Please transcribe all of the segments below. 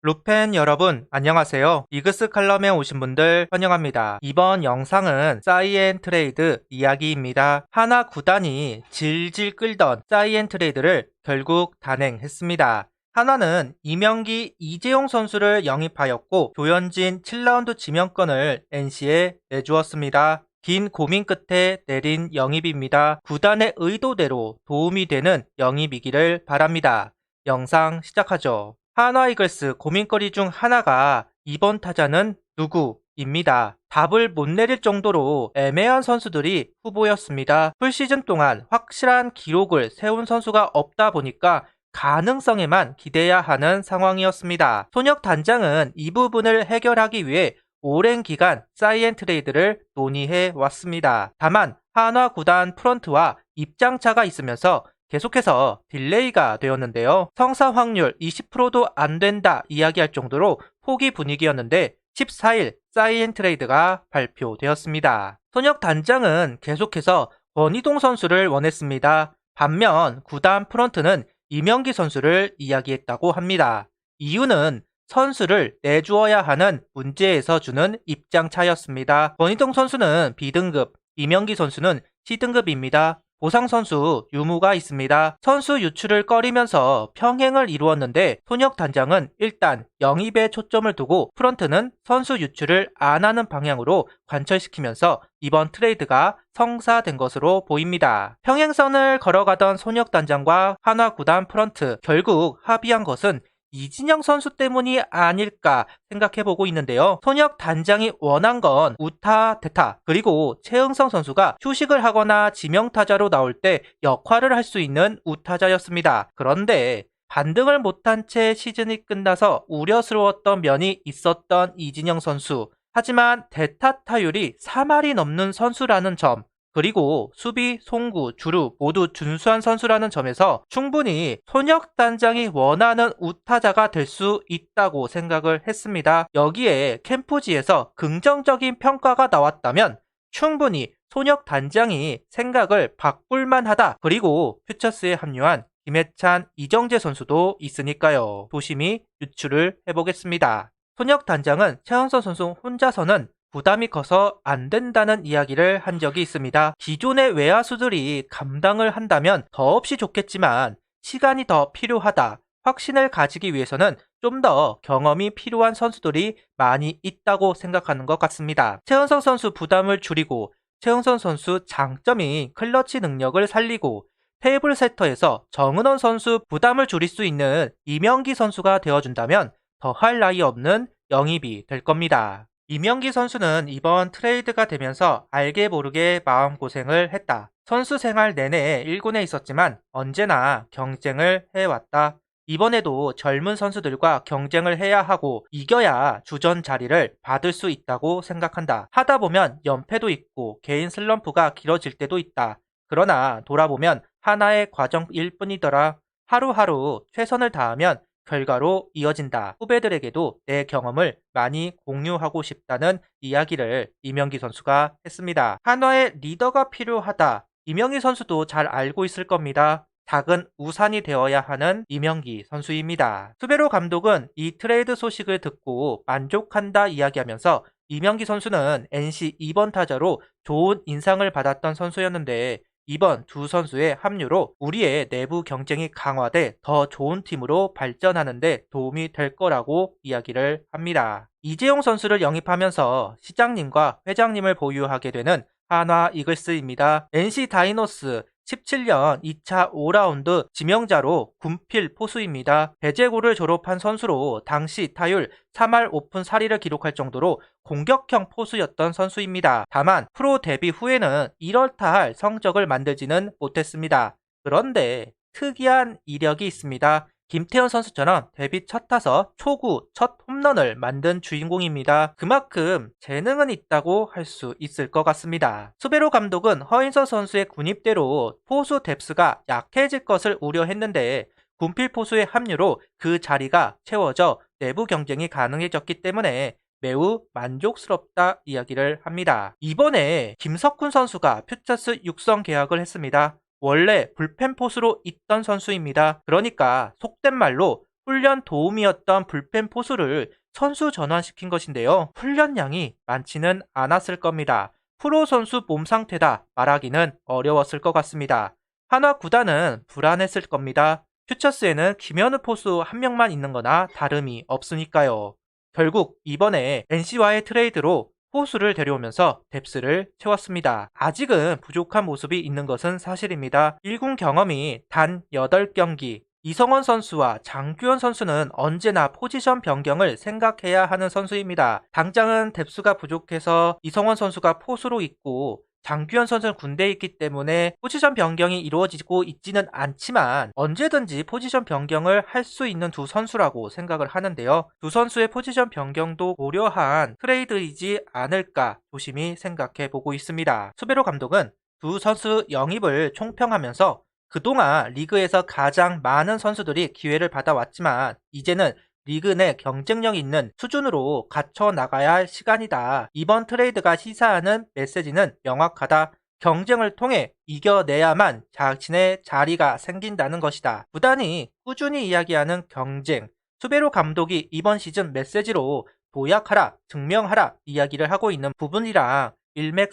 루펜 여러분 안녕하세요. 이그스 칼럼에 오신 분들 환영합니다. 이번 영상은 사이엔트레이드 이야기입니다. 하나 구단이 질질 끌던 사이엔트레이드를 결국 단행했습니다. 하나는 이명기 이재용 선수를 영입하였고 조현진 7라운드 지명권을 NC에 내주었습니다. 긴 고민 끝에 내린 영입입니다. 구단의 의도대로 도움이 되는 영입이기를 바랍니다. 영상 시작하죠. 한화 이글스 고민거리 중 하나가 이번 타자는 누구입니다. 답을 못 내릴 정도로 애매한 선수들이 후보였습니다. 풀시즌 동안 확실한 기록을 세운 선수가 없다 보니까 가능성에만 기대야 하는 상황이었습니다. 손혁 단장은 이 부분을 해결하기 위해 오랜 기간 사이엔트레이드를 논의해 왔습니다. 다만 한화 구단 프런트와 입장차가 있으면서 계속해서 딜레이가 되었는데요. 성사 확률 20%도 안 된다 이야기할 정도로 포기 분위기였는데 14일 사이엔트레이드가 발표되었습니다. 손혁 단장은 계속해서 권희동 선수를 원했습니다. 반면 구단 프런트는 이명기 선수를 이야기했다고 합니다. 이유는 선수를 내주어야 하는 문제에서 주는 입장차였습니다. 권희동 선수는 B등급, 이명기 선수는 C등급입니다. 보상 선수 유무가 있습니다. 선수 유출을 꺼리면서 평행을 이루었는데 손혁 단장은 일단 영입에 초점을 두고 프런트는 선수 유출을 안 하는 방향으로 관철시키면서 이번 트레이드가 성사된 것으로 보입니다. 평행선을 걸어가던 손혁 단장과 한화 구단 프런트 결국 합의한 것은 이진영 선수 때문이 아닐까 생각해보고 있는데요. 손혁 단장이 원한 건 우타, 대타, 그리고 최응성 선수가 휴식을 하거나 지명타자로 나올 때 역할을 할 수 있는 우타자였습니다. 그런데 반등을 못한 채 시즌이 끝나서 우려스러웠던 면이 있었던 이진영 선수. 하지만 대타 타율이 3할이 넘는 선수라는 점, 그리고 수비, 송구, 주루 모두 준수한 선수라는 점에서 충분히 손혁 단장이 원하는 우타자가 될 수 있다고 생각을 했습니다. 여기에 캠프지에서 긍정적인 평가가 나왔다면 충분히 손혁 단장이 생각을 바꿀만 하다. 그리고 퓨처스에 합류한 김해찬, 이정재 선수도 있으니까요. 조심히 유출을 해보겠습니다. 손혁 단장은 최은선 선수 혼자서는 부담이 커서 안 된다는 이야기를 한 적이 있습니다. 기존의 외야수들이 감당을 한다면 더없이 좋겠지만 시간이 더 필요하다. 확신을 가지기 위해서는 좀 더 경험이 필요한 선수들이 많이 있다고 생각하는 것 같습니다. 최은성 선수 부담을 줄이고 최은선 선수 장점인 클러치 능력을 살리고 테이블 세터에서 정은원 선수 부담을 줄일 수 있는 이명기 선수가 되어준다면 더할 나위 없는 영입이 될 겁니다. 이명기 선수는 이번 트레이드가 되면서 알게 모르게 마음고생을 했다. 선수 생활 내내 1군에 있었지만 언제나 경쟁을 해왔다. 이번에도 젊은 선수들과 경쟁을 해야 하고 이겨야 주전 자리를 받을 수 있다고 생각한다. 하다 보면 연패도 있고 개인 슬럼프가 길어질 때도 있다. 그러나 돌아보면 하나의 과정일 뿐이더라. 하루하루 최선을 다하면 결과로 이어진다. 후배들에게도 내 경험을 많이 공유하고 싶다는 이야기를 이명기 선수가 했습니다. 한화의 리더가 필요하다. 이명기 선수도 잘 알고 있을 겁니다. 작은 우산이 되어야 하는 이명기 선수입니다. 수베로 감독은 이 트레이드 소식을 듣고 만족한다 이야기하면서 이명기 선수는 NC 2번 타자로 좋은 인상을 받았던 선수였는데 이번 두 선수의 합류로 우리의 내부 경쟁이 강화돼 더 좋은 팀으로 발전하는 데 도움이 될 거라고 이야기를 합니다. 이재용 선수를 영입하면서 시장님과 회장님을 보유하게 되는 한화 이글스입니다. NC 다이노스 17년 2차 5라운드 지명자로 군필 포수입니다. 배제고를 졸업한 선수로 당시 타율 3할 오픈 4리를 기록할 정도로 공격형 포수였던 선수입니다. 다만 프로 데뷔 후에는 이렇다 할 성적을 만들지는 못했습니다. 그런데 특이한 이력이 있습니다. 김태현 선수처럼 데뷔 첫 타석 초구 첫 홈런을 만든 주인공입니다. 그만큼 재능은 있다고 할 수 있을 것 같습니다. 수베로 감독은 허인서 선수의 군입대로 포수 뎁스가 약해질 것을 우려했는데 군필 포수의 합류로 그 자리가 채워져 내부 경쟁이 가능해졌기 때문에 매우 만족스럽다 이야기를 합니다. 이번에 김석훈 선수가 퓨처스 육성 계약을 했습니다. 원래 불펜 포수로 있던 선수입니다. 그러니까 속된 말로 훈련 도움이었던 불펜 포수를 선수 전환시킨 것인데요. 훈련량이 많지는 않았을 겁니다. 프로 선수 몸 상태다 말하기는 어려웠을 것 같습니다. 한화 구단은 불안했을 겁니다. 퓨처스에는 김현우 포수 한 명만 있는 거나 다름이 없으니까요. 결국 이번에 NC와의 트레이드로 포수를 데려오면서 뎁스를 채웠습니다. 아직은 부족한 모습이 있는 것은 사실입니다. 1군 경험이 단 8경기, 이성원 선수와 장규현 선수는 언제나 포지션 변경을 생각해야 하는 선수입니다. 당장은 뎁스가 부족해서 이성원 선수가 포수로 있고 장규현 선수는 군대에 있기 때문에 포지션 변경이 이루어지고 있지는 않지만 언제든지 포지션 변경을 할 수 있는 두 선수라고 생각을 하는데요. 두 선수의 포지션 변경도 고려한 트레이드이지 않을까 조심히 생각해 보고 있습니다. 수베로 감독은 두 선수 영입을 총평하면서 그동안 리그에서 가장 많은 선수들이 기회를 받아왔지만 이제는 리그 내 경쟁력 있는 수준으로 갖춰 나가야 할 시간이다. 이번 트레이드가 시사하는 메시지는 명확하다. 경쟁을 통해 이겨내야만 자신의 자리가 생긴다는 것이다. 구단이 꾸준히 이야기하는 경쟁, 수베로 감독이 이번 시즌 메시지로 도약하라, 증명하라 이야기를 하고 있는 부분이랑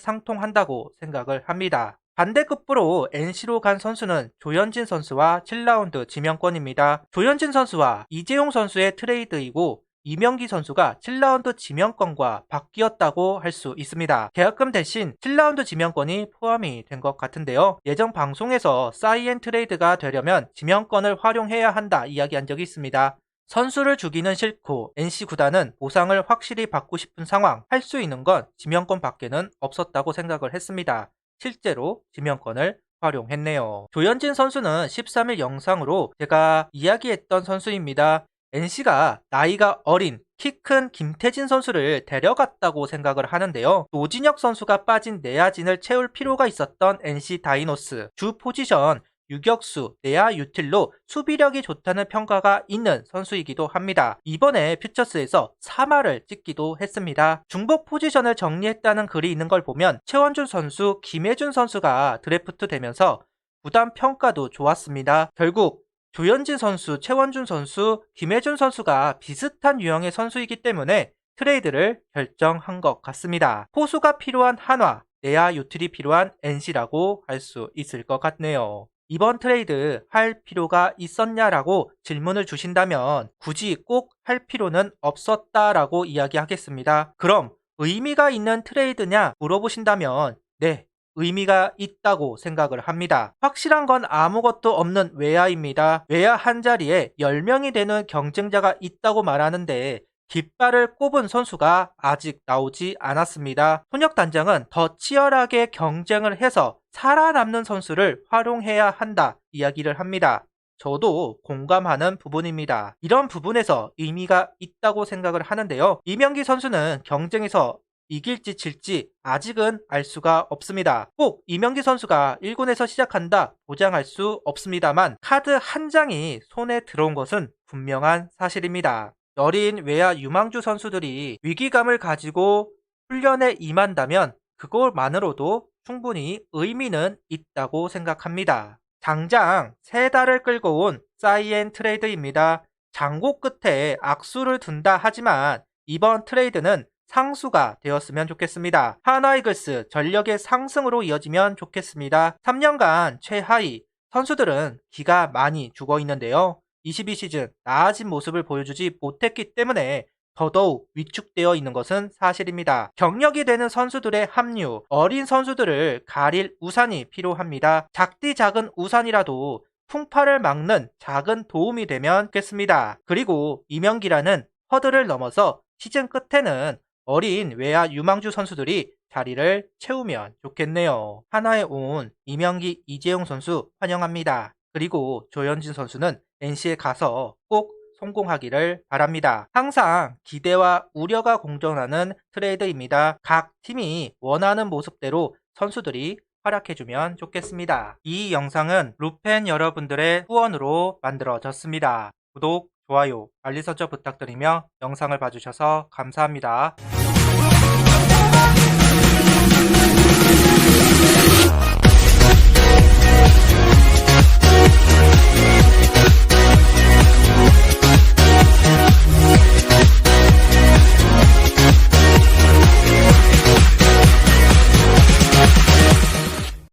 일맥상통한다고 생각을 합니다. 반대급부로 NC로 간 선수는 조현진 선수와 7라운드 지명권입니다. 조현진 선수와 이재용 선수의 트레이드이고 이명기 선수가 7라운드 지명권과 바뀌었다고 할 수 있습니다. 계약금 대신 7라운드 지명권이 포함이 된 것 같은데요. 예전 방송에서 사이엔 트레이드가 되려면 지명권을 활용해야 한다 이야기한 적이 있습니다. 선수를 주기는 싫고 NC 구단은 보상을 확실히 받고 싶은 상황, 할 수 있는 건 지명권 밖에는 없었다고 생각을 했습니다. 실제로 지명권을 활용했네요. 조현진 선수는 13일 영상으로 제가 이야기했던 선수입니다. NC가 나이가 어린 키 큰 김태진 선수를 데려갔다고 생각을 하는데요. 노진혁 선수가 빠진 내야진을 채울 필요가 있었던 NC 다이노스 주 포지션 유격수, 내야 유틸로 수비력이 좋다는 평가가 있는 선수이기도 합니다. 이번에 퓨처스에서 3할을 찍기도 했습니다. 중복 포지션을 정리했다는 글이 있는 걸 보면 최원준 선수, 김혜준 선수가 드래프트 되면서 구단 평가도 좋았습니다. 결국 조현진 선수, 최원준 선수, 김혜준 선수가 비슷한 유형의 선수이기 때문에 트레이드를 결정한 것 같습니다. 포수가 필요한 한화, 내야 유틸이 필요한 NC라고 할 수 있을 것 같네요. 이번 트레이드 할 필요가 있었냐라고 질문을 주신다면 굳이 꼭 할 필요는 없었다라고 이야기하겠습니다. 그럼 의미가 있는 트레이드냐 물어보신다면 네, 의미가 있다고 생각을 합니다. 확실한 건 아무것도 없는 외야입니다. 외야 한 자리에 10명이 되는 경쟁자가 있다고 말하는데 깃발을 꼽은 선수가 아직 나오지 않았습니다. 손혁 단장은 더 치열하게 경쟁을 해서 살아남는 선수를 활용해야 한다 이야기를 합니다. 저도 공감하는 부분입니다. 이런 부분에서 의미가 있다고 생각을 하는데요. 이명기 선수는 경쟁에서 이길지 질지 아직은 알 수가 없습니다. 꼭 이명기 선수가 1군에서 시작한다 보장할 수 없습니다만 카드 한 장이 손에 들어온 것은 분명한 사실입니다. 어린 외야 유망주 선수들이 위기감을 가지고 훈련에 임한다면 그것만으로도 충분히 의미는 있다고 생각합니다. 당장 3달을 끌고 온 사이엔 트레이드입니다. 장고 끝에 악수를 둔다 하지만 이번 트레이드는 상수가 되었으면 좋겠습니다. 하나이글스 전력의 상승으로 이어지면 좋겠습니다. 3년간 최하위 선수들은 기가 많이 죽어 있는데요. 22시즌 나아진 모습을 보여주지 못했기 때문에 더더욱 위축되어 있는 것은 사실입니다. 경력이 되는 선수들의 합류, 어린 선수들을 가릴 우산이 필요합니다. 작디 작은 우산이라도 풍파를 막는 작은 도움이 되면 좋겠습니다. 그리고 이명기라는 허들을 넘어서 시즌 끝에는 어린 외야 유망주 선수들이 자리를 채우면 좋겠네요. 하나에 온 이명기, 이재용 선수 환영합니다. 그리고 조현진 선수는 NC에 가서 꼭 성공하기를 바랍니다. 항상 기대와 우려가 공존하는 트레이드입니다. 각 팀이 원하는 모습대로 선수들이 활약해주면 좋겠습니다. 이 영상은 루펜 여러분들의 후원으로 만들어졌습니다. 구독, 좋아요, 알림 설정 부탁드리며 영상을 봐주셔서 감사합니다.